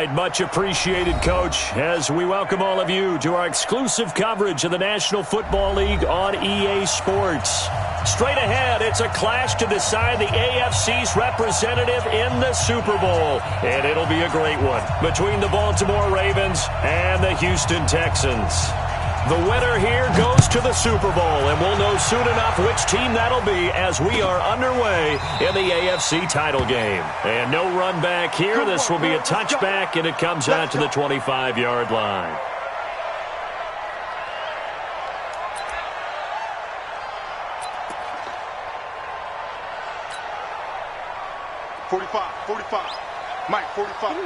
right, much appreciated, Coach, as we welcome all of you to our exclusive coverage of the National Football League on EA Sports. Straight ahead, it's a clash to decide the AFC's representative in the Super Bowl, and it'll be a great one between the Baltimore Ravens and the Houston Texans. The winner here goes to the Super Bowl, and we'll know soon enough which team that'll be as we are underway in the AFC title game. And no run back here. This will be a touchback, and it comes out to the 25-yard line. Mike, 45.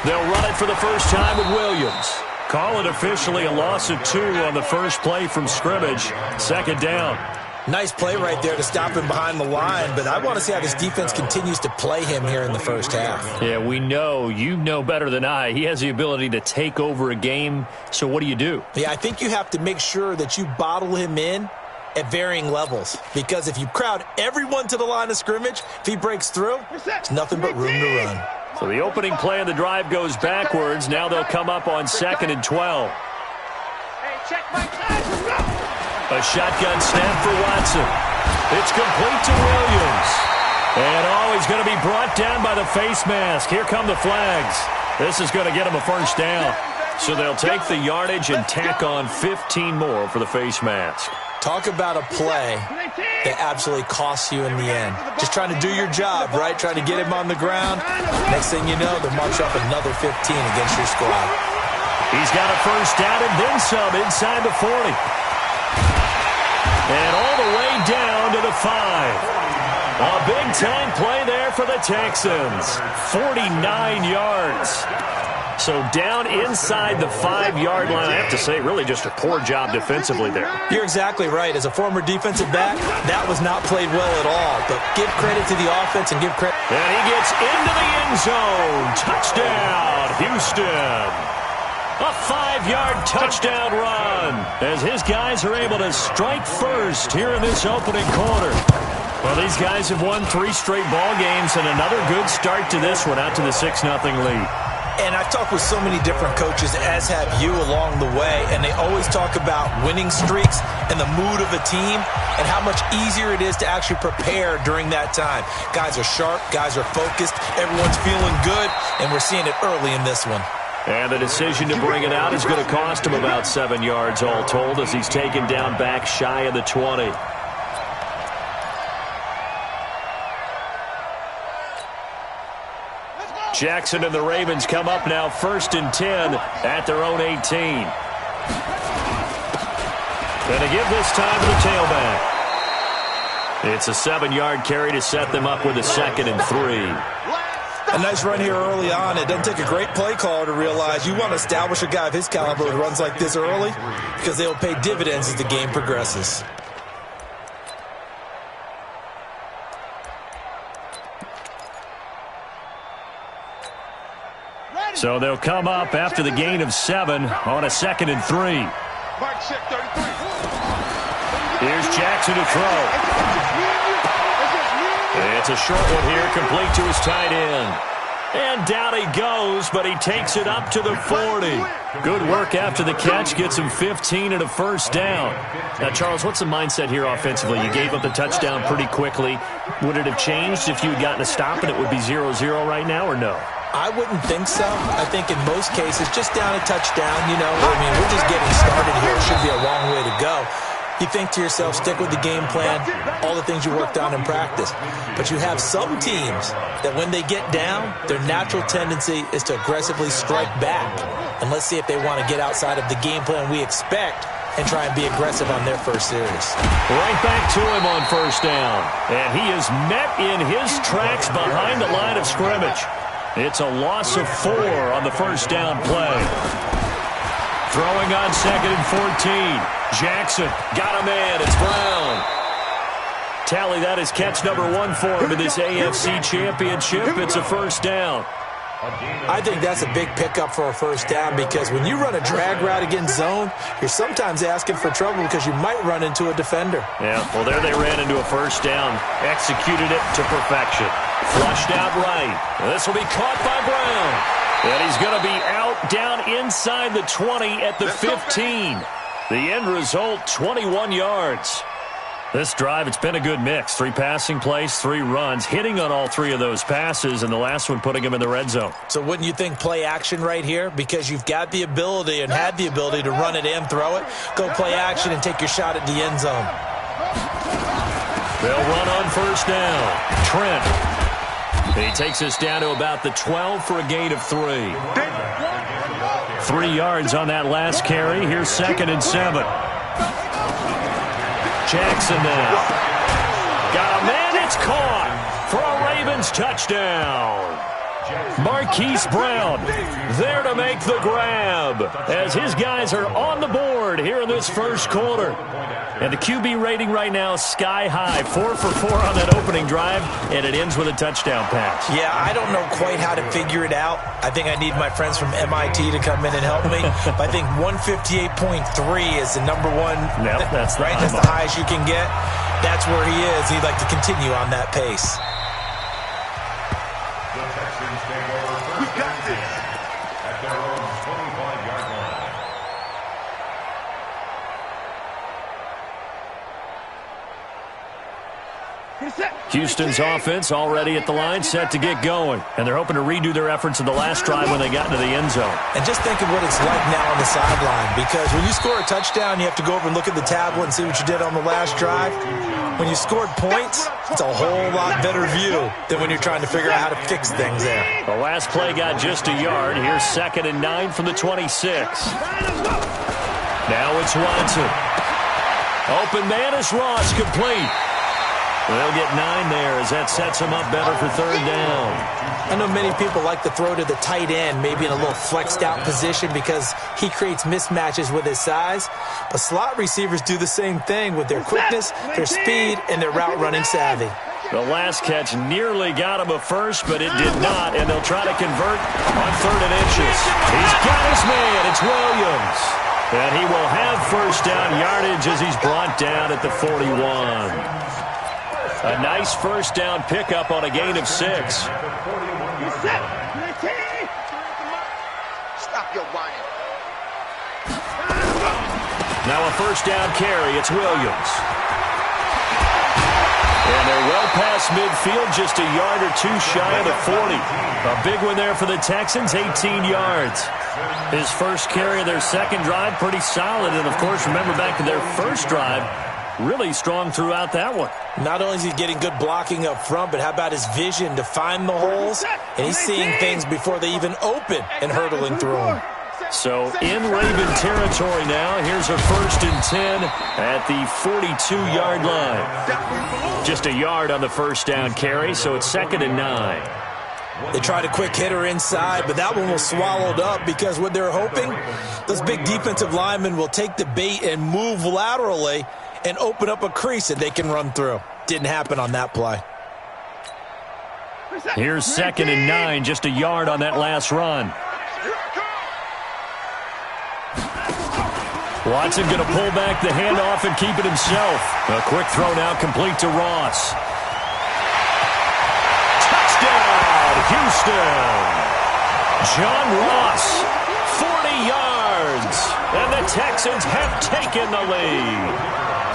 They'll run it for the first time with Williams. Call it officially a loss of 2 on the first play from scrimmage. Second down. Nice play right there to stop him behind the line, but I want to see how this defense continues to play him here in the first half. Yeah, we know. You know better than I. He has the ability to take over a game, so what do? Yeah, I think you have to make sure that you bottle him in at varying levels, because if you crowd everyone to the line of scrimmage, if he breaks through, it's nothing but room to run. So the opening play of the drive goes backwards. Now they'll come up on 2nd and 12. A shotgun snap for Watson. It's complete to Williams. And he's going to be brought down by the face mask. Here come the flags. This is going to get him a first down. So they'll take the yardage and tack on 15 more for the face mask. Talk about a play that absolutely costs you in the end. Just trying to do your job, right? Trying to get him on the ground. Next thing you know, they'll march up another 15 against your squad. He's got a first down and then some inside the 40. And all the way down to the 5. A big-time play there for the Texans. 49 yards. So down inside the 5-yard line. I have to say, really just a poor job defensively there. You're exactly right. As a former defensive back, that was not played well at all. But give credit to the offense and give credit. And he gets into the end zone. Touchdown, Houston. A 5-yard touchdown run as his guys are able to strike first here in this opening quarter. Well, these guys have won 3 straight ball games and another good start to this one out to the 6-0 lead. And I've talked with so many different coaches, as have you along the way, and they always talk about winning streaks and the mood of a team and how much easier it is to actually prepare during that time. Guys are sharp, guys are focused, everyone's feeling good, and we're seeing it early in this one. And the decision to bring it out is going to cost him about 7 yards all told as he's taken down back shy of the 20. Jackson and the Ravens come up now 1st and 10 at their own 18. And to give this time to the tailback. It's a 7-yard carry to set them up with a 2nd and 3. A nice run here early on. It doesn't take a great play caller to realize you want to establish a guy of his caliber who runs like this early because they'll pay dividends as the game progresses. So they'll come up after the gain of 7 on a 2nd and 3. Here's Jackson to throw. It's a short one here, complete to his tight end. And down he goes, but he takes it up to the 40. Good work after the catch, gets him 15 and a first down. Now, Charles, what's the mindset here offensively? You gave up the touchdown pretty quickly. Would it have changed if you had gotten a stop and it would be 0-0 right now, or no? I wouldn't think so. I think in most cases, just down a touchdown, we're just getting started here. It should be a long way to go. You think to yourself, stick with the game plan, all the things you worked on in practice. But you have some teams that when they get down, their natural tendency is to aggressively strike back. And let's see if they want to get outside of the game plan we expect and try and be aggressive on their first series. Right back to him on first down. And he is met in his tracks behind the line of scrimmage. It's a loss of 4 on the first down play. Throwing on 2nd and 14. Jackson got a man. It's Brown. Tally, that is catch number 1 for him in this AFC Championship. It's a first down. I think that's a big pickup for a first down because when you run a drag route against zone, you're sometimes asking for trouble because you might run into a defender. Yeah, well, there they ran into a first down. Executed it to perfection. Flushed out right. This will be caught by Brown. And he's going to be out down inside the 20 at the 15. The end result, 21 yards. This drive, it's been a good mix. 3 passing plays, 3 runs, hitting on all 3 of those passes, and the last one putting him in the red zone. So wouldn't you think play action right here? Because you've got the ability and had the ability to run it and throw it. Go play action and take your shot at the end zone. They'll run on first down. Trent. He takes us down to about the 12 for a gain of 3. 3 yards on that last carry. Here's 2nd and 7. Jackson now. Got a man. It's caught for a Ravens touchdown. Marquise Brown there to make the grab as his guys are on the board here in this first quarter. And the QB rating right now is sky high. 4 for 4 on that opening drive, and it ends with a touchdown pass. Yeah, I don't know quite how to figure it out. I think I need my friends from MIT to come in and help me. But I think 158.3 is the number one. Yep, that's right. That's the highest you can get. That's where he is. He'd like to continue on that pace. We got this. At their own 25-yard line. Houston's offense already at the line, set to get going. And they're hoping to redo their efforts in the last drive when they got into the end zone. And just think of what it's like now on the sideline. Because when you score a touchdown, you have to go over and look at the tablet and see what you did on the last drive. When you scored points, it's a whole lot better view than when you're trying to figure out how to fix things there. The last play got just a yard. Here's 2nd and 9 from the 26. Now it's Watson. Open man is Ross, complete. They'll get 9 there as that sets him up better for 3rd down. I know many people like to throw to the tight end, maybe in a little flexed out position because he creates mismatches with his size. But slot receivers do the same thing with their quickness, their speed, and their route running savvy. The last catch nearly got him a first, but it did not, and they'll try to convert on 3rd and inches. He's got his man. It's Williams. And he will have first down yardage as he's brought down at the 41. A nice first down pickup on a gain of 6. Stop your whining. Now a first down carry. It's Williams. And they're well past midfield, just a yard or 2 shy of the 40. A big one there for the Texans, 18 yards. His first carry of their second drive, pretty solid. And, of course, remember back to their first drive, really strong throughout that one. Not only is he getting good blocking up front, but how about his vision to find the holes? And he's seeing things before they even open and hurdling through them. So in Raven territory now, here's a 1st and 10 at the 42-yard line. Just a yard on the first down carry, so it's 2nd and 9. They tried a quick hitter inside, but that one was swallowed up because what they're hoping, those big defensive linemen will take the bait and move laterally and open up a crease that they can run through. Didn't happen on that play. Here's 2nd and 9, just a yard on that last run. Watson going to pull back the handoff and keep it himself. A quick throw now complete to Ross. Touchdown, Houston. John Ross, 40 yards. And the Texans have taken the lead.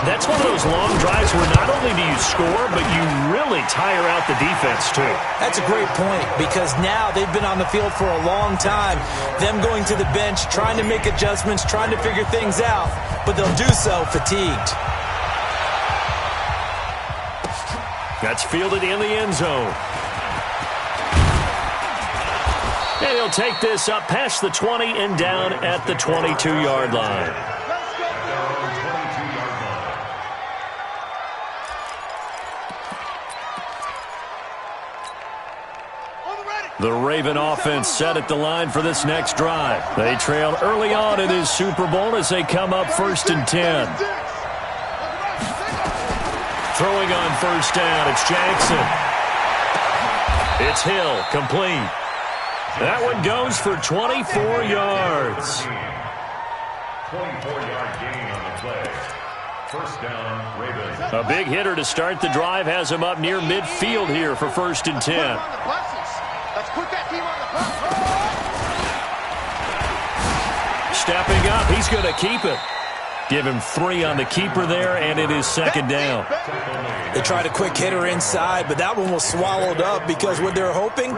That's one of those long drives where not only do you score, but you really tire out the defense, too. That's a great point because now they've been on the field for a long time. Them going to the bench, trying to make adjustments, trying to figure things out, but they'll do so fatigued. That's fielded in the end zone. And he'll take this up past the 20 and down at the 22-yard line. The Raven offense set at the line for this next drive. They trailed early on in this Super Bowl as they come up 1st and 10. Throwing on first down, it's Jackson. It's Hill, complete. That one goes for 24 yards. 24-yard gain on the play. First down, Ravens. A big hitter to start the drive has him up near midfield here for 1st and 10. Let's put that team on the bus. Stepping up, he's going to keep it. Give him 3 on the keeper there, and it is 2nd down. They tried a quick hitter inside, but that one was swallowed up because what they're hoping,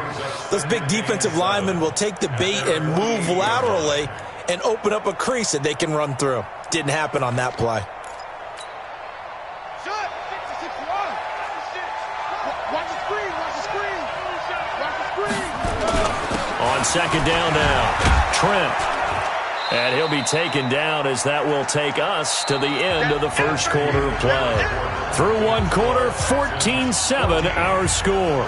those big defensive linemen will take the bait and move laterally and open up a crease that they can run through. Didn't happen on that play. On 2nd down now, Trent. And he'll be taken down as that will take us to the end of the first quarter of play. Through one quarter, 14-7 our score.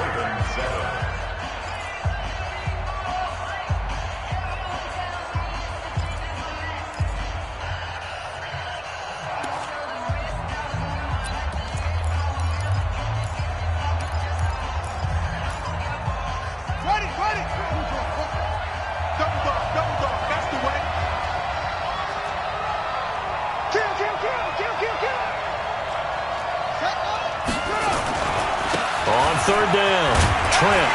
On 3rd down, Trent.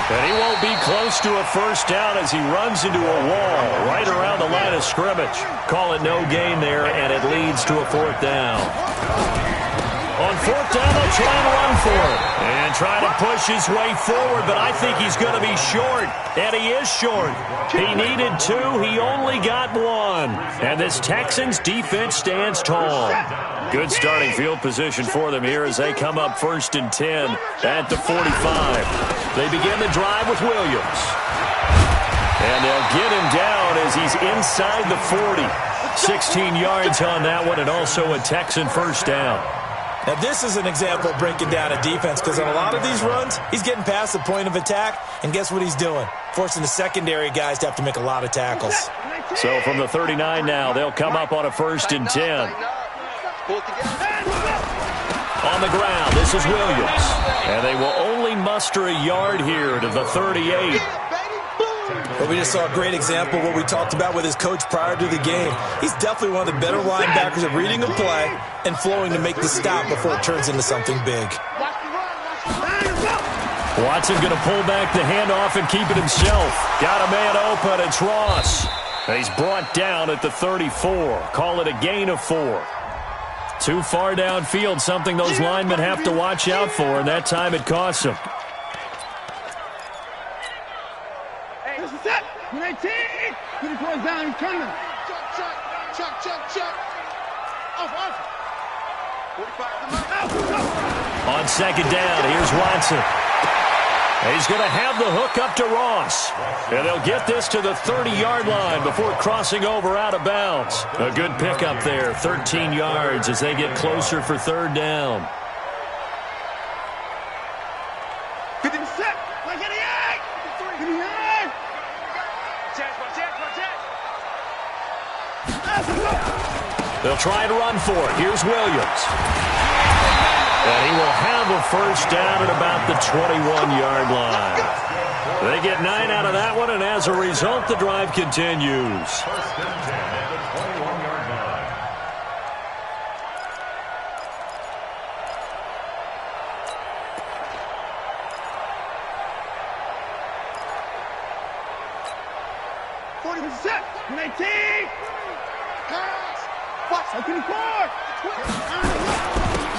And he won't be close to a first down as he runs into a wall right around the line of scrimmage. Call it no gain there, and it leads to a 4th down. On 4th down, they'll try and run for it. And try to push his way forward, but I think he's going to be short. And he is short. He needed 2. He only got 1. And this Texans defense stands tall. Good starting field position for them here as they come up 1st and 10 at the 45. They begin the drive with Williams. And they'll get him down as he's inside the 40. 16 yards on that one, and also a Texan first down. Now, this is an example of breaking down a defense because on a lot of these runs, he's getting past the point of attack, and guess what he's doing? Forcing the secondary guys to have to make a lot of tackles. So from the 39 now, they'll come up on a 1st and 10. On the ground, this is Williams. And they will only muster a yard here to the 38. But we just saw a great example of what we talked about with his coach prior to the game. He's definitely one of the better linebackers at reading a play and flowing to make the stop before it turns into something big. Watson going to pull back the handoff and keep it himself. Got a man open. It's Ross. And he's brought down at the 34. Call it a gain of 4. Too far downfield, something those linemen have to watch out for, and that time it costs them. Down, he's coming. On 2nd down, here's Watson. He's going to have the hook up to Ross. And they'll get this to the 30-yard line before crossing over out of bounds. A good pickup there, 13 yards as they get closer for 3rd down. They'll try and run for it. Here's Williams. And he will have a first down at about the 21-yard line. They get 9 out of that one, and as a result, the drive continues. 1st and 10 at the 21-yard line.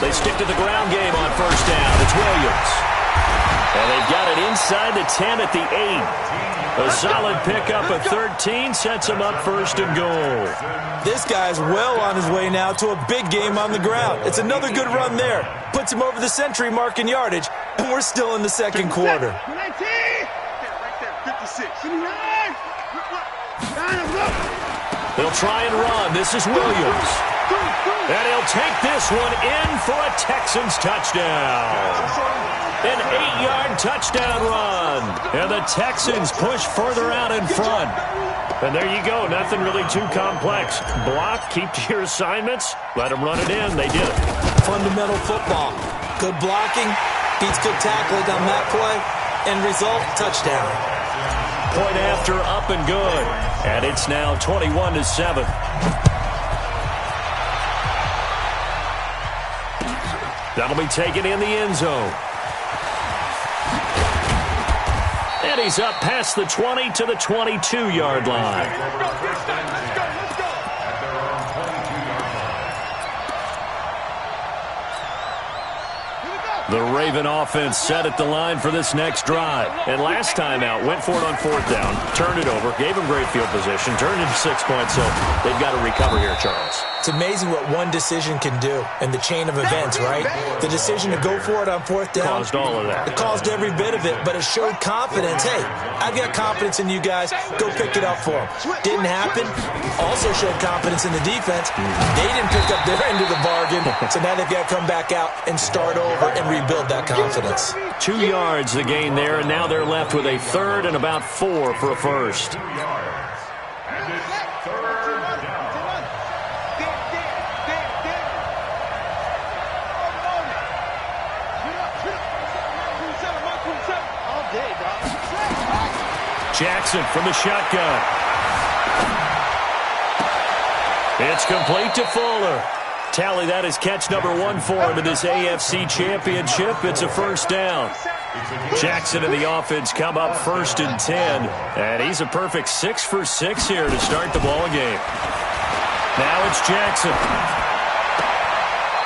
They stick to the ground game on 1st down. It's Williams. And they've got it inside the 10 at the 8. A solid pickup of 13 sets him up 1st and goal. This guy's well on his way now to a big game on the ground. It's another good run there. Puts him over the century mark in yardage, and we're still in the 2nd quarter. They'll try and run. This is Williams. And he'll take this one in for a Texans touchdown. An 8-yard touchdown run. And the Texans push further out in front. And there you go. Nothing really too complex. Block, keep to your assignments, let them run it in. They did it. Fundamental football. Good blocking beats good tackling on that play. End result, touchdown. 2-point after, up and good. And it's now 21-7. That'll be taken in the end zone. And he's up past the 20 to the 22-yard line. The Raven offense set at the line for this next drive. And last time out, went for it on 4th down, turned it over, gave him great field position, turned into 6 points, so they've got to recover here, Charles. It's amazing what one decision can do in the chain of events, right? The decision to go for it on 4th down. Caused all of that. It caused every bit of it, but it showed confidence. Hey, I've got confidence in you guys. Go pick it up for them. Didn't happen. Also showed confidence in the defense. They didn't pick up their end of the bargain, so now they've got to come back out and start over and rebuild that confidence. 2 yards the gain there, and now they're left with a 3rd and about 4 for a first. Jackson from the shotgun. It's complete to Fuller. Tally that is catch number 1 for him in this AFC Championship. It's a first down. Jackson and the offense come up 1st and 10. And he's a perfect 6 for 6 here to start the ball game. Now it's Jackson.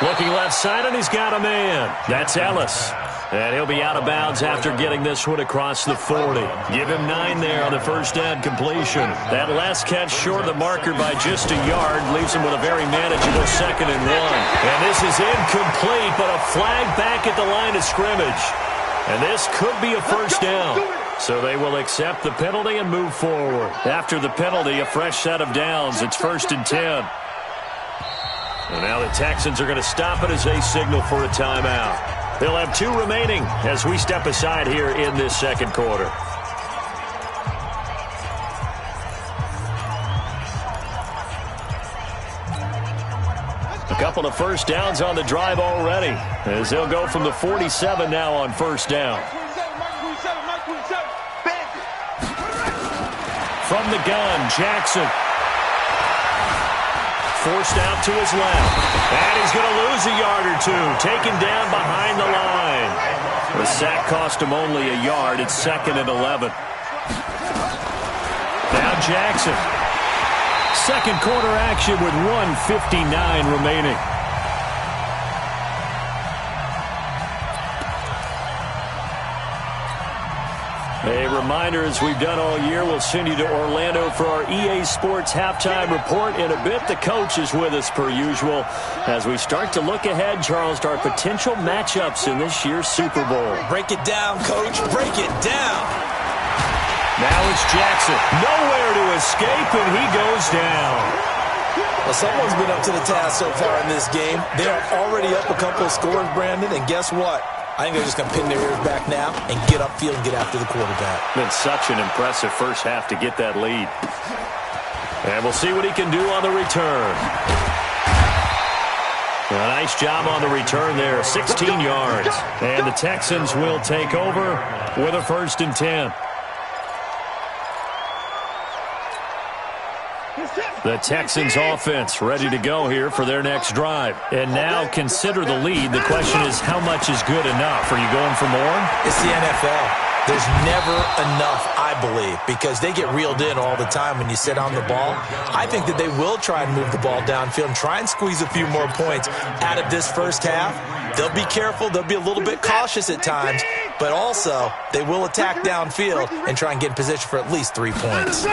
Looking left side, and he's got a man. That's Ellis. And he'll be out of bounds after getting this one across the 40. Give him 9 there on the first down completion. That last catch short of the marker by just a yard leaves him with a very manageable 2nd and 1. And this is incomplete, but a flag back at the line of scrimmage. And this could be a first down. So they will accept the penalty and move forward. After the penalty, a fresh set of downs. It's 1st and 10. And now the Texans are going to stop it as they signal for a timeout. They'll have 2 remaining as we step aside here in this second quarter. A couple of first downs on the drive already, as they'll go from the 47 now on first down. From the gun, Jackson. Forced out to his left. And he's going to lose a yard or 2. Taken down behind the line. The sack cost him only a yard. It's 2nd and 11. Now Jackson. Second quarter action with 1:59 remaining. A reminder, as we've done all year, we'll send you to Orlando for our EA Sports halftime report in a bit. The coach is with us per usual as we start to look ahead, Charles, to our potential matchups in this year's Super Bowl. Break it down, Coach. Break it down. Now it's Jackson. Nowhere to escape, and he goes down. Well, someone's been up to the task so far in this game. They are already up a couple of scores, Brandon, and guess what? I think they're just going to pin their ears back now and get upfield and get after the quarterback. Been such an impressive first half to get that lead. And we'll see what he can do on the return. A nice job on the return there, 16 yards. And the Texans will take over with a 1st and 10. The Texans offense ready to go here for their next drive. And now consider the lead. The question is, how much is good enough? Are you going for more? It's the NFL. There's never enough, I believe, because they get reeled in all the time when you sit on the ball. I think that they will try and move the ball downfield and try and squeeze a few more points out of this first half. They'll be careful. They'll be a little bit cautious at times, but also they will attack downfield and try and get in position for at least 3 points.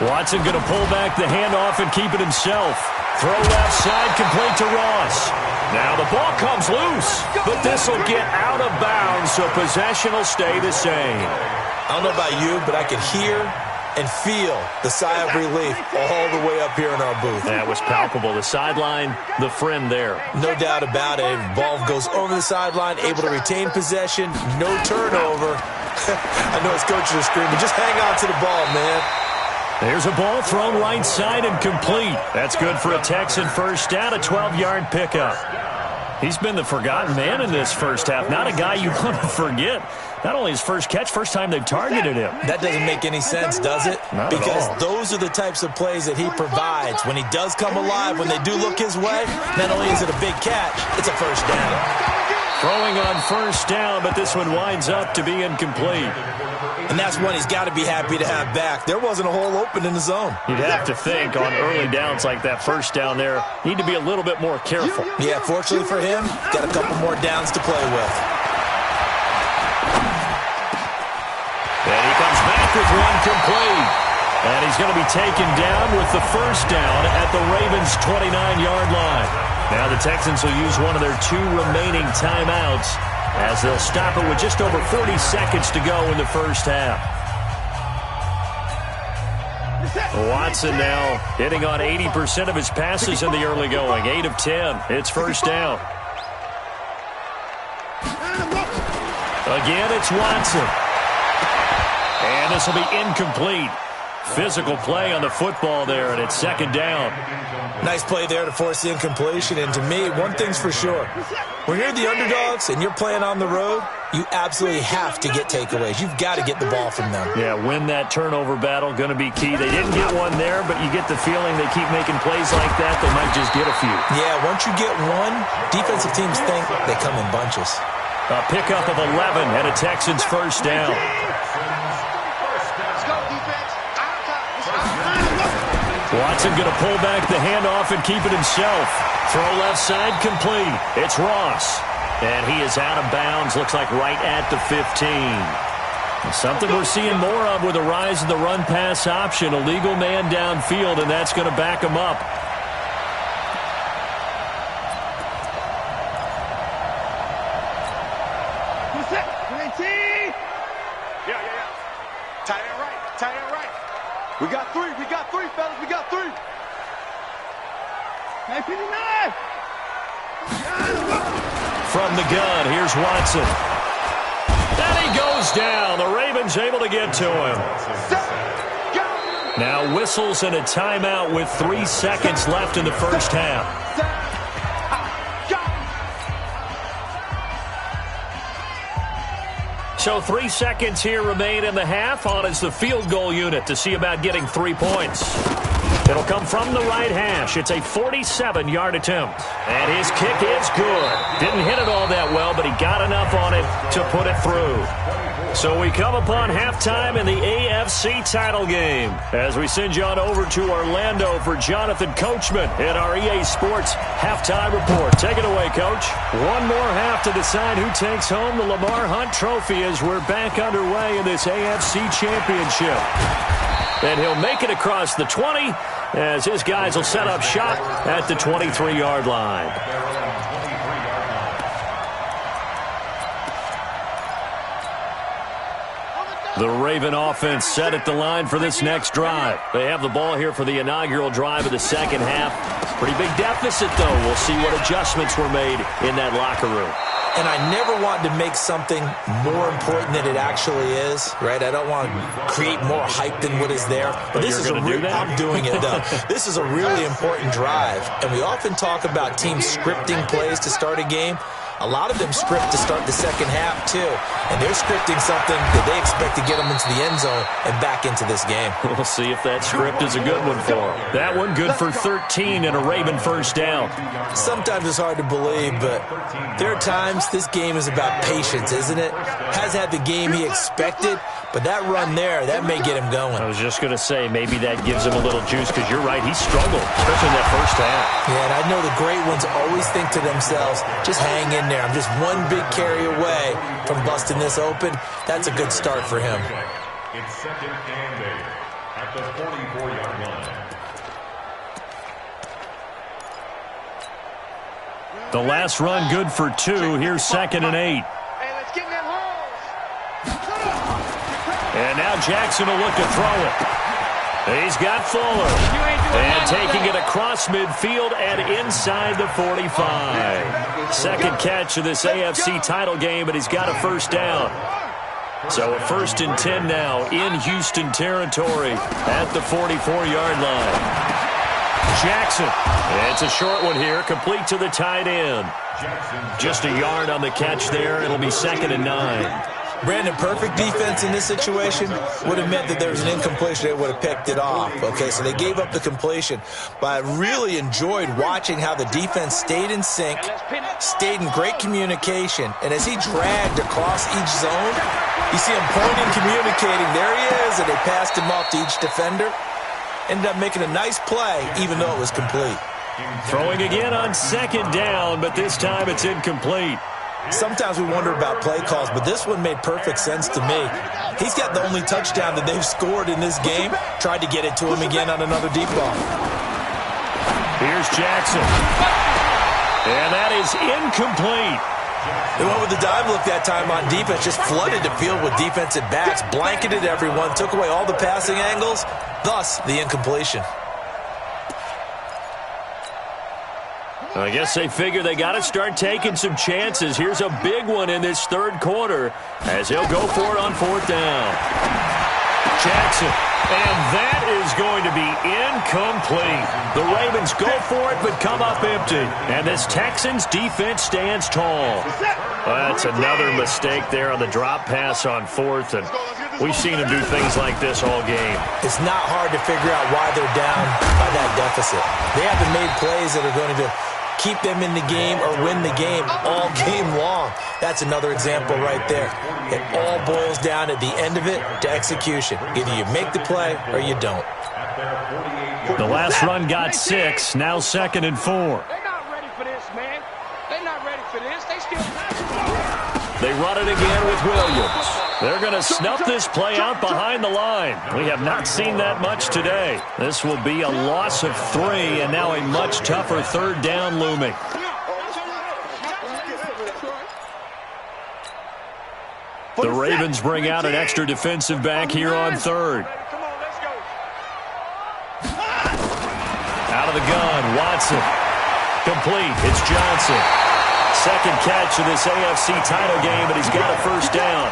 Watson going to pull back the handoff and keep it himself. Throw left side, complete to Ross. Now the ball comes loose, but this will get out of bounds, so possession will stay the same. I don't know about you, but I can hear and feel the sigh of relief all the way up here in our booth. That was palpable. The sideline, the friend there. No doubt about it. Ball goes over the sideline, able to retain possession, no turnover. I know his coaches are screaming, just hang on to the ball, man. There's a ball thrown right side and complete. That's good for a Texan first down, a 12-yard pickup. He's been the forgotten man in this first half. Not a guy you want to forget. not only his first catch, first time they've targeted him. That doesn't make any sense, does it? Not because at all. Those are the types of plays that he provides. When he does come alive, when they do look his way, not only is it a big catch, it's a first down. Throwing on first down, but this one winds up to be incomplete. And that's one he's got to be happy to have back. There wasn't a hole open in the zone. You'd have to think on early downs like that first down there, need to be a little bit more careful. Yeah, fortunately for him, got a couple more downs to play with. And he comes back with one complete. And he's going to be taken down with the first down at the Ravens' 29-yard line. Now the Texans will use one of their 2 remaining timeouts as they'll stop it with just over 40 seconds to go in the first half. Watson now hitting on 80% of his passes in the early going. 8 of 10. It's first down. Again, it's Watson. And this will be incomplete. Physical play on the football there, and it's second down. Nice play there to force the incompletion. And to me, one thing's for sure. When you're the underdogs and you're playing on the road, you absolutely have to get takeaways. You've got to get the ball from them. Yeah, win that turnover battle, going to be key. They didn't get one there, but you get the feeling they keep making plays like that, they might just get a few. Yeah, once you get one, defensive teams think they come in bunches. A pickup of 11 and a Texans first down. Watson going to pull back the handoff and keep it himself. Throw left side complete. It's Ross. And he is out of bounds. Looks like right at the 15. Something we're seeing more of with a rise in the run-pass option. A legal man downfield, and that's going to back him up. We got three, fellas, we got 3. Hey, 59! From the gun, here's Watson. And he goes down. The Ravens able to get to him. Now whistles and a timeout with 3 seconds left in the first half. So 3 seconds here remain in the half. On is the field goal unit to see about getting 3 points. It'll come from the right hash. It's a 47-yard attempt. And his kick is good. Didn't hit it all that well, but he got enough on it to put it through. So we come upon halftime in the AFC title game as we send you on over to Orlando for Jonathan Coachman in our EA Sports halftime report. Take it away, Coach. One more half to decide who takes home the Lamar Hunt Trophy as we're back underway in this AFC Championship. And he'll make it across the 20 as his guys will set up shop at the 23-yard line. The Raven offense set at the line for this next drive. They have the ball here for the inaugural drive of the second half. Pretty big deficit, though. We'll see what adjustments were made in that locker room. And I never want to make something more important than it actually is, right? I don't want to create more hype than what is there. But this is I'm doing it, though. This is a really important drive. And we often talk about teams scripting plays to start a game. A lot of them script to start the second half, too. And they're scripting something that they expect to get them into the end zone and back into this game. We'll see if that script is a good one for them. That one good for 13 and a Raven first down. Sometimes it's hard to believe, but there are times this game is about patience, isn't it? Has had the game he expected, but that run there, that may get him going. I was just going to say, maybe that gives him a little juice because you're right, he struggled, especially in that first half. Yeah, and I know the great ones always think to themselves, just hang in there. I'm just one big carry away from busting this open. That's a good start for him. It's second and 8 at the 44-yard line. The last run good for 2. Here's second and 8. Hey, let's get in them holes. And now Jackson will look to throw it. He's got Fuller. And taking it across midfield and inside the 45. Second catch of this AFC title game, and he's got a first down. So a 1st and 10 now in Houston territory at the 44-yard line. Jackson. It's a short one here, complete to the tight end. Just a yard on the catch there. It'll be 2nd and 9. Brandon, perfect defense in this situation would have meant that there was an incompletion. They would have picked it off. Okay, so they gave up the completion. But I really enjoyed watching how the defense stayed in sync, stayed in great communication, and as he dragged across each zone, you see him pointing, communicating. There he is, and they passed him off to each defender. Ended up making a nice play, even though it was complete. Throwing again on second down, but this time it's incomplete. Sometimes we wonder about play calls, but this one made perfect sense to me. He's got the only touchdown that they've scored in this game. Tried to get it to him again on another deep ball. Here's Jackson. And that is incomplete. They went with the dive look that time on defense, just flooded the field with defensive backs, blanketed everyone, took away all the passing angles, thus the incompletion. I guess they figure they got to start taking some chances. Here's a big one in this third quarter as he'll go for it on fourth down. Jackson, and that is going to be incomplete. The Ravens go for it but come up empty. And this Texans defense stands tall. That's another mistake there on the drop pass on fourth, and we've seen them do things like this all game. It's not hard to figure out why they're down by that deficit. They haven't made plays that are going to keep them in the game or win the game all game long. That's another example right there. It all boils down at the end of it to execution. Either you make the play or you don't. The last run got 6, now 2nd and 4. They're not ready for this, man. They're not ready for this. They still... They run it again with Williams. They're going to snuff this play out behind the line. We have not seen that much today. This will be a loss of 3, and now a much tougher third down looming. The Ravens bring out an extra defensive back here on third. Out of the gun, Watson. Complete. It's Johnson. Second catch of this AFC title game, but he's got a first down.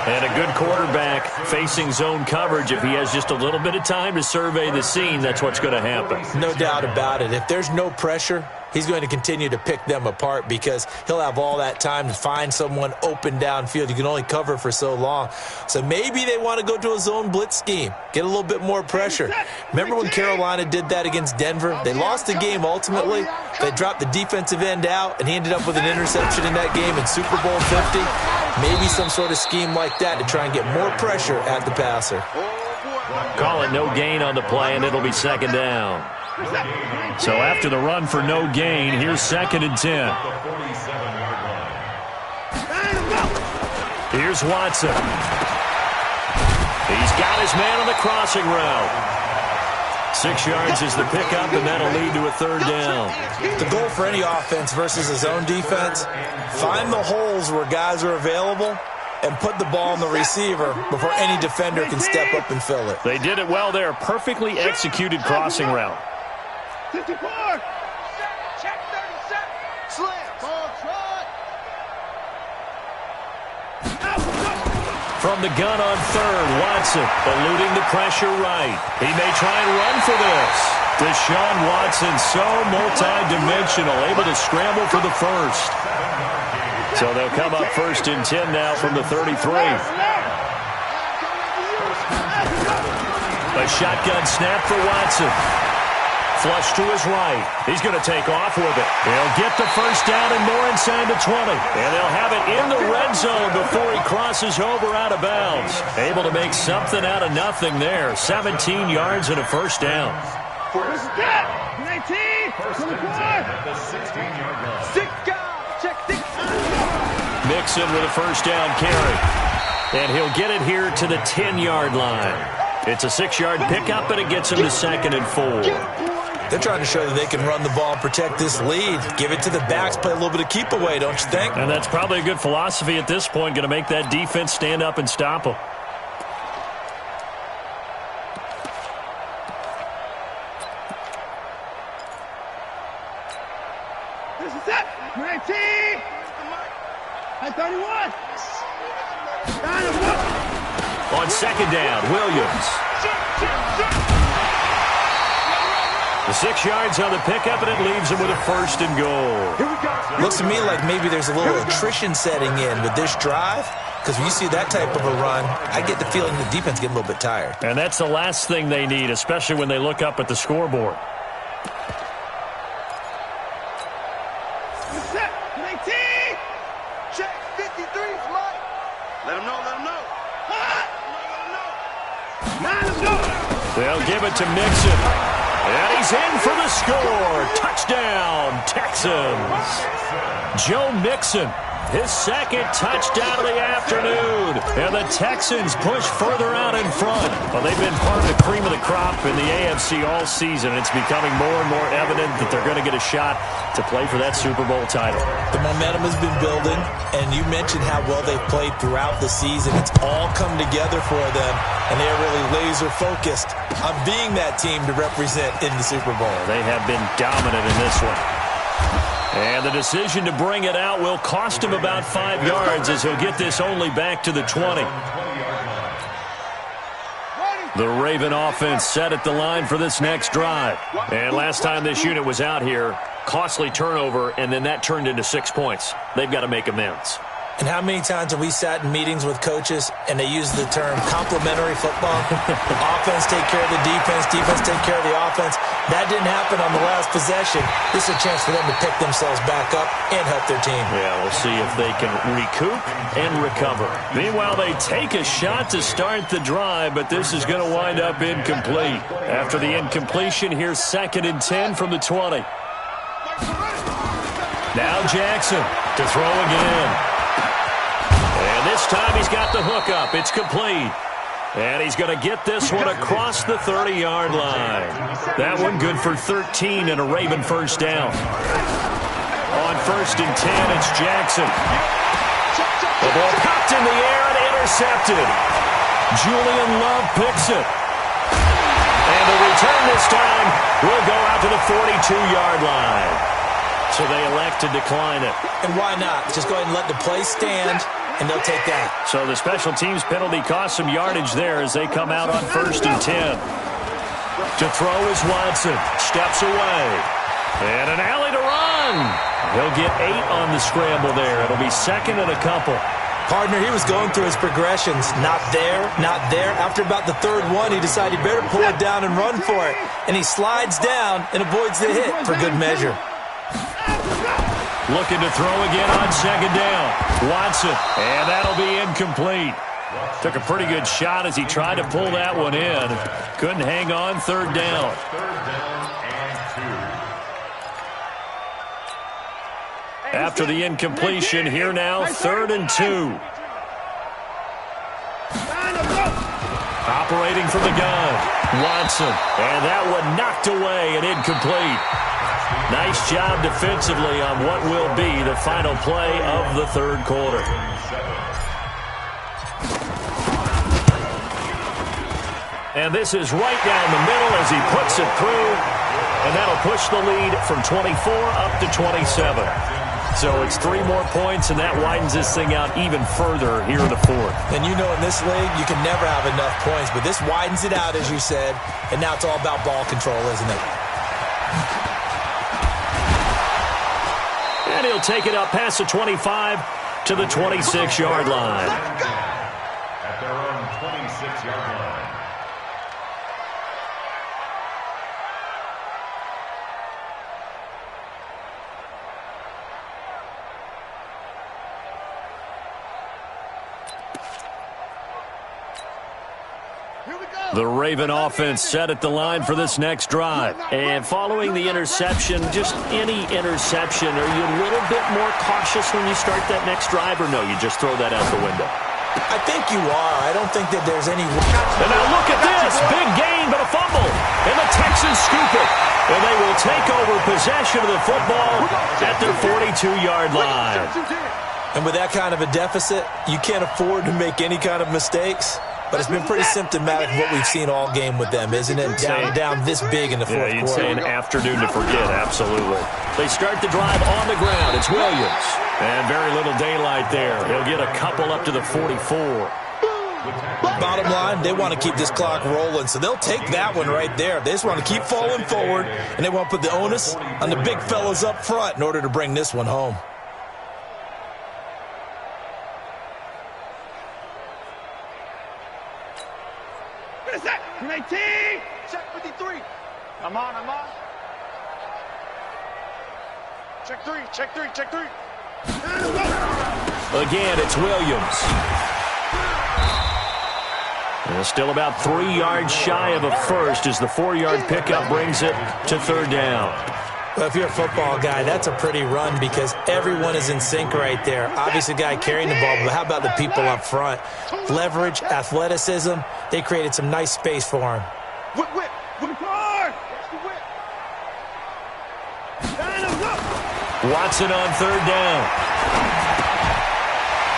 And a good quarterback facing zone coverage. If he has just a little bit of time to survey the scene, that's what's going to happen. No doubt about it. If there's no pressure, he's going to continue to pick them apart because he'll have all that time to find someone open downfield. You can only cover for so long. So maybe they want to go to a zone blitz scheme, get a little bit more pressure. Remember when Carolina did that against Denver? They lost the game ultimately. They dropped the defensive end out, and he ended up with an interception in that game in Super Bowl 50. Maybe some sort of scheme like that to try and get more pressure at the passer. Call it no gain on the play, and it'll be second down. So after the run for no gain, here's 2nd and 10. Here's Watson. He's got his man on the crossing route. 6 yards is the pickup, and that'll lead to a third down. The goal for any offense versus his own defense, find the holes where guys are available and put the ball on the receiver before any defender can step up and fill it. They did it well there. Perfectly executed crossing route. 54. Check 37. Slam. Ball trot. From the gun on third, Watson eluding the pressure right. He may try and run for this. Deshaun Watson, so multi-dimensional, able to scramble for the first. So they'll come up 1st and 10 now from the 33. A shotgun snap for Watson. Flush to his right. He's going to take off with it. He'll get the first down and more inside the 20. And they'll have it in the red zone before he crosses over out of bounds. Able to make something out of nothing there. 17 yards and a first down. 19. 24. Mixon with a first down carry. And he'll get it here to the 10-yard line. It's a 6-yard pickup, and it gets him to 2nd and 4. They're trying to show that they can run the ball and protect this lead. Give it to the backs, play a little bit of keep away, don't you think? And that's probably a good philosophy at this point, going to make that defense stand up and stop them. This is it. 19. At 31. On second down, Williams. The 6 yards on the pickup, and it leaves him with a 1st and goal. Looks to me like maybe there's a little attrition setting in with this drive. because when you see that type of a run, I get the feeling the defense getting a little bit tired. And that's the last thing they need, especially when they look up at the scoreboard. Set. 19. Check. 53 is mine. Let him know. Let him know. Let him know. They'll give it to Mixon. And he's in for the score. Touchdown, Texans. Joe Mixon, his second touchdown of the afternoon. And the Texans push further out in front. Well, they've been part of the cream of the crop in the AFC all season. It's becoming more and more evident that they're going to get a shot to play for that Super Bowl title. The momentum has been building, and you mentioned how well they've played throughout the season. It's all come together for them, and they're really laser-focused on being that team to represent in the Super Bowl. They have been dominant in this one. And the decision to bring it out will cost him about 5 yards as he'll get this only back to the 20. The Raven offense set at the line for this next drive. And last time this unit was out here, costly turnover, and then that turned into 6 points. They've got to make amends. And how many times have we sat in meetings with coaches and they use the term complementary football? Offense take care of the defense, defense take care of the offense. That didn't happen on the last possession. This is a chance for them to pick themselves back up and help their team. Yeah, we'll see if they can recoup and recover. Meanwhile, they take a shot to start the drive, but this is going to wind up incomplete. After the incompletion, here's 2nd and 10 from the 20. Now Jackson to throw again. And this time he's got the hook up. It's complete. And he's going to get this one across the 30-yard line. That one good for 13 and a Raven first down. On 1st and 10, it's Jackson. The ball popped in the air and intercepted. Julian Love picks it. And the return this time will go out to the 42-yard line. So they elect to decline it. And why not? Just go ahead and let the play stand, and they'll take that. So the special teams penalty cost some yardage there as they come out on 1st and 10. To throw is Watson. Steps away. And an alley to run. He'll get 8 on the scramble there. It'll be 2nd and a couple. Partner, he was going through his progressions. Not there, not there. After about the 3rd one, he decided he better pull it down and run for it. And he slides down and avoids the hit for good measure. Looking to throw again on 2nd down. Watson, and that'll be incomplete. Took a pretty good shot as he tried to pull that one in. Couldn't hang on 3rd down. 3rd down and 2. After the incompletion, here now, 3rd and 2. Operating from the gun, Watson. And that one knocked away and incomplete. Nice job defensively on what will be the final play of the 3rd quarter. And this is right down the middle as he puts it through. And that'll push the lead from 24 up to 27. So it's 3 more points, and that widens this thing out even further here in the 4th. And you know in this league, you can never have enough points, but this widens it out, as you said, and now it's all about ball control, isn't it? And he'll take it up past the 25 to the 26-yard line. At their own 26-yard line. The Raven offense set at the line for this next drive. And following the interception, just any interception, are you a little bit more cautious when you start that next drive, or no, you just throw that out the window? I think you are. I don't think that there's any... And now look at this. Big gain, but a fumble. And the Texans scoop it. And they will take over possession of the football at their 42-yard line. And with that kind of a deficit, you can't afford to make any kind of mistakes. But it's been pretty symptomatic of what we've seen all game with them, isn't it? Down this big in the 4th quarter. Yeah, you'd say an afternoon to forget, absolutely. They start the drive on the ground. It's Williams. And very little daylight there. He'll get a couple up to the 44. Bottom line, they want to keep this clock rolling, so they'll take that one right there. They just want to keep falling forward, and they want to put the onus on the big fellas up front in order to bring this one home. I'm on. Check three, check three, check three. Again, it's Williams. And still about 3 yards shy of a first as the 4-yard pickup brings it to third down. Well, if you're a football guy, that's a pretty run because everyone is in sync right there. Obviously, the guy carrying the ball, but how about the people up front? Leverage, athleticism, they created some nice space for him. Whip, whip, whip hard. That's the whip. Watson on third down.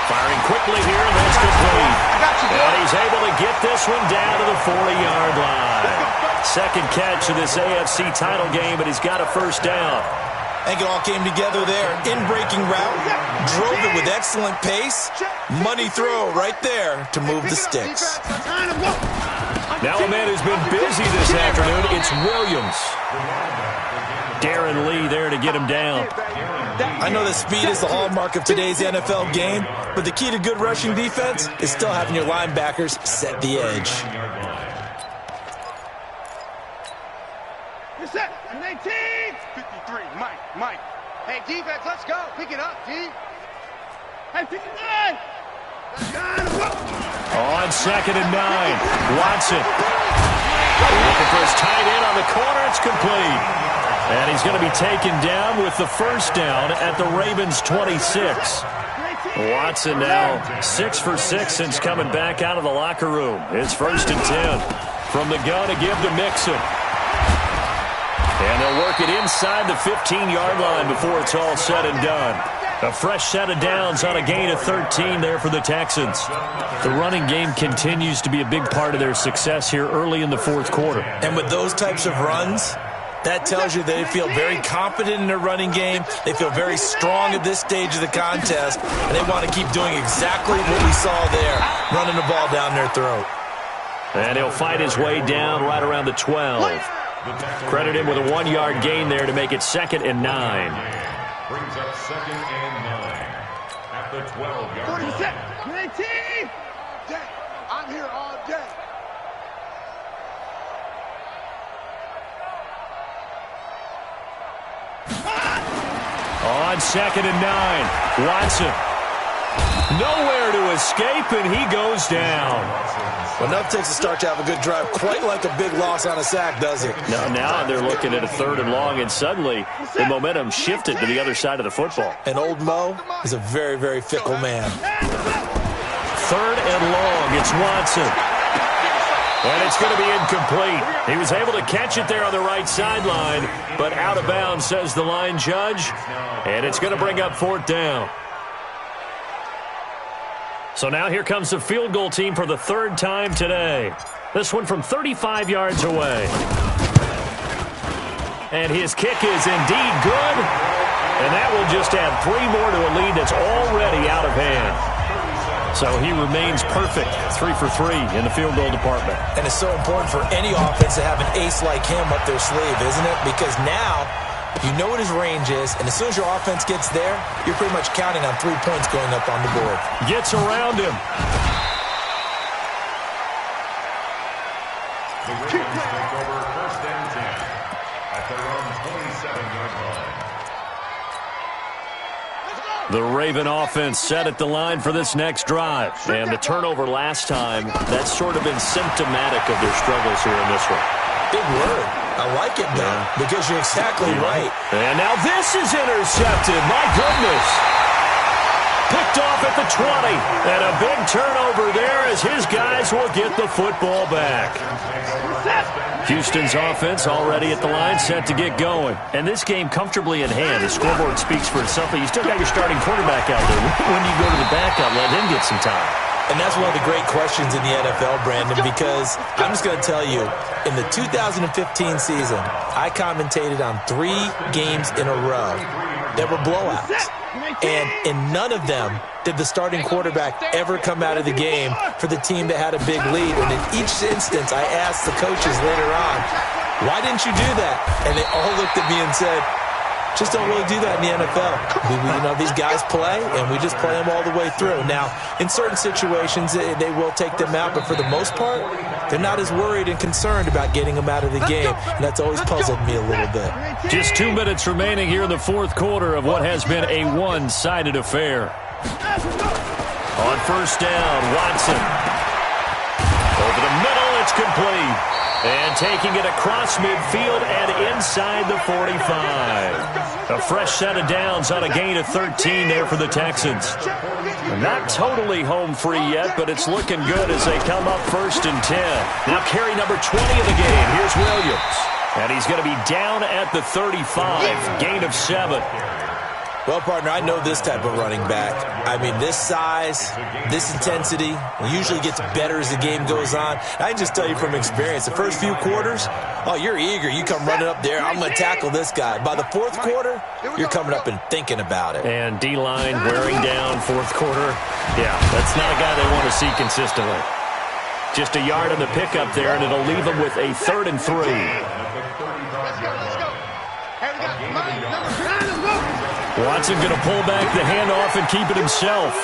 Firing quickly here, and that's complete. And he's able to get this one down to the 40-yard line. Second catch of this AFC title game, and he's got a first down. I think it all came together there. In-breaking route, drove it with excellent pace. Money throw right there to move the sticks. Now a man who's been busy this afternoon, it's Williams. Darren Lee there to get him down. I know that speed is the hallmark of today's NFL game, but the key to good rushing defense is still having your linebackers set the edge. You're set. 19. 53. Mike. Hey, defense, let's go. Pick it up, D. Hey, 59. On 2nd and 9, Watson. Looking for his tight end on the corner. It's complete. And he's going to be taken down with the first down at the Ravens' 26. Watson now 6 for 6 since coming back out of the locker room. It's 1st and 10. From the gun to give to Mixon. And they'll work it inside the 15-yard line before it's all said and done. A fresh set of downs on a gain of 13 there for the Texans. The running game continues to be a big part of their success here early in the fourth quarter. And with those types of runs, that tells you they feel very confident in their running game. They feel very strong at this stage of the contest, and they want to keep doing exactly what we saw there, running the ball down their throat. And he'll fight his way down right around the 12. Credit him with a 1-yard gain there to make it 2nd and 9. Brings up 2nd and 9 at the 12-yard line. 19. I'm here all day. On 2nd and 9, Watson. Nowhere to escape, and he goes down. Well, enough takes a start to have a good drive, quite like a big loss on a sack, does it? Now they're looking at a 3rd and long, and suddenly the momentum shifted to the other side of the football. And old Mo is a very, very fickle man. 3rd and long, it's Watson. And it's going to be incomplete. He was able to catch it there on the right sideline, but out of bounds, says the line judge. And it's going to bring up 4th down. So now here comes the field goal team for the 3rd time today. This one from 35 yards away. And his kick is indeed good. And that will just add 3 more to a lead that's already out of hand. So he remains perfect, 3 for 3 in the field goal department. And it's so important for any offense to have an ace like him up their sleeve, isn't it? Because now you know what his range is, and as soon as your offense gets there, you're pretty much counting on 3 points going up on the board. Gets around him. The Ravens take over 1st and 10 at their own 27-yard line. The Raven offense set at the line for this next drive. And the turnover last time, that's sort of been symptomatic of their struggles here in this one. Big word. I like it, though, because you're exactly right. And now this is intercepted. My goodness. Picked off at the 20. And a big turnover there as his guys will get the football back. Houston's offense already at the line, set to get going. And this game comfortably in hand. The scoreboard speaks for itself, but you still got your starting quarterback out there. When do you go to the backup, let him get some time? And that's one of the great questions in the NFL, Brandon, because I'm just going to tell you, in the 2015 season, I commentated on 3 games in a row that were blowouts. And in none of them did the starting quarterback ever come out of the game for the team that had a big lead. And in each instance, I asked the coaches later on, why didn't you do that? And they all looked at me and said, Just don't really do that in the NFL. These guys play, and we just play them all the way through. Now, in certain situations, they will take them out, but for the most part, they're not as worried and concerned about getting them out of the game, and that's always puzzled me a little bit. Just 2 minutes remaining here in the fourth quarter of what has been a one-sided affair. On first down, Watson. Over the middle, it's complete. And taking it across midfield and inside the 45. A fresh set of downs on a gain of 13 there for the Texans. Not totally home free yet, but it's looking good as they come up first and 10. Now carry number 20 of the game. Here's Williams. And he's going to be down at the 35. Gain of 7. Well, partner, I know this type of running back. I mean, this size, this intensity, usually gets better as the game goes on. I can just tell you from experience, the first few quarters, oh, you're eager. You come running up there, I'm going to tackle this guy. By the fourth quarter, you're coming up and thinking about it. And D-line wearing down fourth quarter. Yeah, that's not a guy they want to see consistently. Just a yard on the pickup there, and it'll leave them with a 3rd and 3. Watson going to pull back the handoff and keep it himself.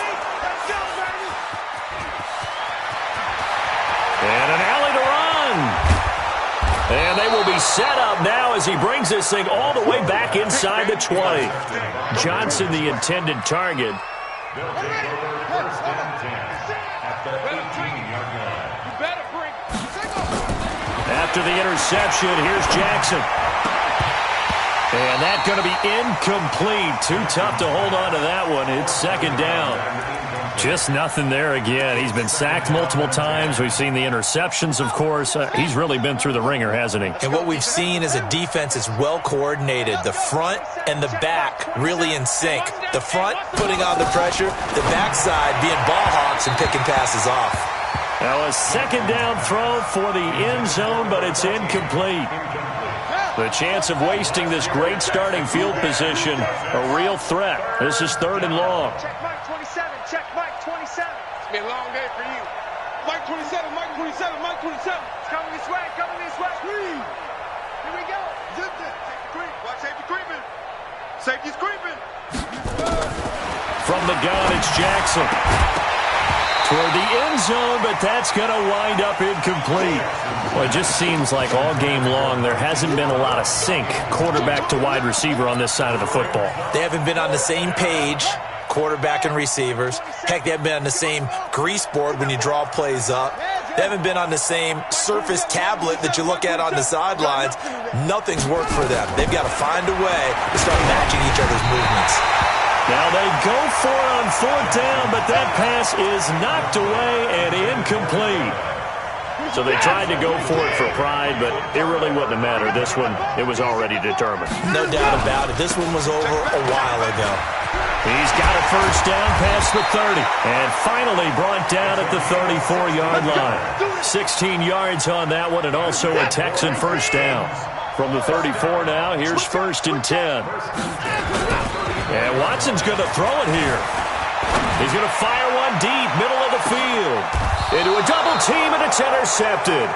And an alley to run. And they will be set up now as he brings this thing all the way back inside the 20. Johnson, the intended target. After the interception, here's Jackson. And that's going to be incomplete. Too tough to hold on to that one. It's second down. Just nothing there again. He's been sacked multiple times. We've seen the interceptions, of course. He's really been through the ringer, hasn't he? And what we've seen is a defense that's well coordinated. The front and the back really in sync. The front putting on the pressure. The backside being ball hawks and picking passes off. Now a second down throw for the end zone, but it's incomplete. The chance of wasting this great starting field position, a real threat. This is 3rd and long. Check Mike 27, check Mike 27. It's been a long day for you. Mike 27, Mike 27, Mike 27. It's coming this way, coming this way. Here we go. Zip it. Take the creep. Watch safety creeping. Safety's creeping. From the gun, it's Jackson. Toward the end zone, but that's going to wind up incomplete. Well, it just seems like all game long there hasn't been a lot of sync quarterback to wide receiver on this side of the football. They haven't been on the same page, quarterback and receivers. Heck, they haven't been on the same grease board when you draw plays up. They haven't been on the same surface tablet that you look at on the sidelines. Nothing's worked for them. They've got to find a way to start matching each other's movements. Now they go for it on 4th down, but that pass is knocked away and incomplete. So they tried to go for it for pride, but it really wouldn't have mattered. This one, it was already determined. No doubt about it. This one was over a while ago. He's got a first down past the 30. And finally brought down at the 34-yard line. 16 yards on that one, and also a Texan first down. From the 34 now, here's 1st and 10. And Watson's going to throw it here. He's going to fire one deep, middle of the field. Into a double team, and it's intercepted.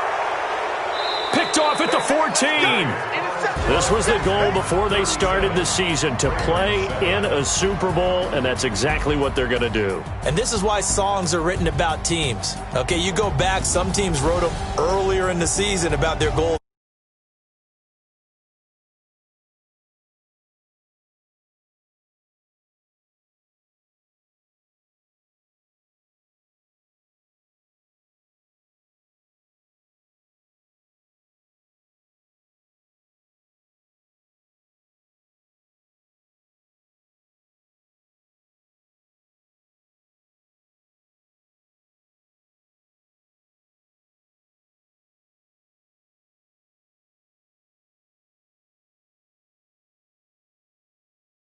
Picked off at the 14. This was the goal before they started the season, to play in a Super Bowl, and that's exactly what they're going to do. And this is why songs are written about teams. Okay, you go back, some teams wrote them earlier in the season about their goal.